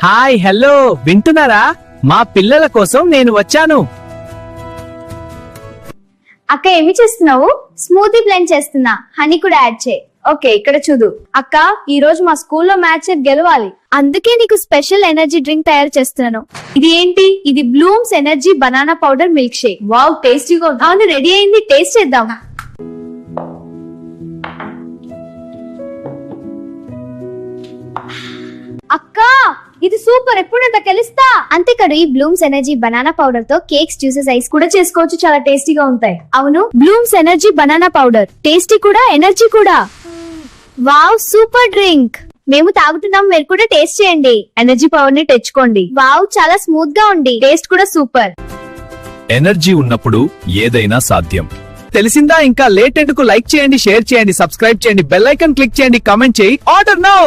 Hi hello వింటున్నారా? మా పిల్లల కోసం నేను వచ్చాను. అక్క ఏమి చేస్తున్నావు? స్మూతీ బ్లెండ్ చేస్తున్నా, హనీ కూడా యాడ్ చేయి. ఓకే, ఇక్కడ చూడు అక్క, ఈ రోజు మా స్కూల్లో మ్యాచ్ గెలవాలి, అందుకే నీకు స్పెషల్ ఎనర్జీ డ్రింక్ తయారు చేస్తున్నాను. ఇది ఏంటి? ఇది Blooms energy banana powder milkshake. Wow, టేస్టీగా ఉంది. అవును, రెడీ అయింది, టేస్ట్ చేద్దాం. అక్క, ఇది సూపర్, ఎప్పుడు ఇంత గెలుస్తా. అంతేకాదు, ఈ బ్లూమ్స్ ఎనర్జీ బనానా పౌడర్ తో కేక్స్, జ్యూసెస్, ఐస్ కూడా చేసుకోవచ్చు, చాలా టేస్టీగా ఉంటాయి. అవును, Blooms energy banana powder tasty కూడా, ఎనర్జీ కూడా. Wow, super drink. మేము తాగుతున్నాం, మీరు కూడా టేస్ట్ చేయండి. ఎనర్జీ పవర్ ని తెచ్చుకోండి. వావ్, చాలా స్మూత్ గా ఉంది, టేస్ట్ కూడా సూపర్. ఎనర్జీ ఉన్నప్పుడు ఏదైనా సాధ్యం. తెలిసిందా? ఇంకా లేట్ ఎందుకు? లైక్ చేయండి, షేర్ చేయండి, సబ్స్క్రైబ్ చేయండి, బెల్ ఐకాన్ క్లిక్ చేయండి, కామెంట్ చేయి. Order now.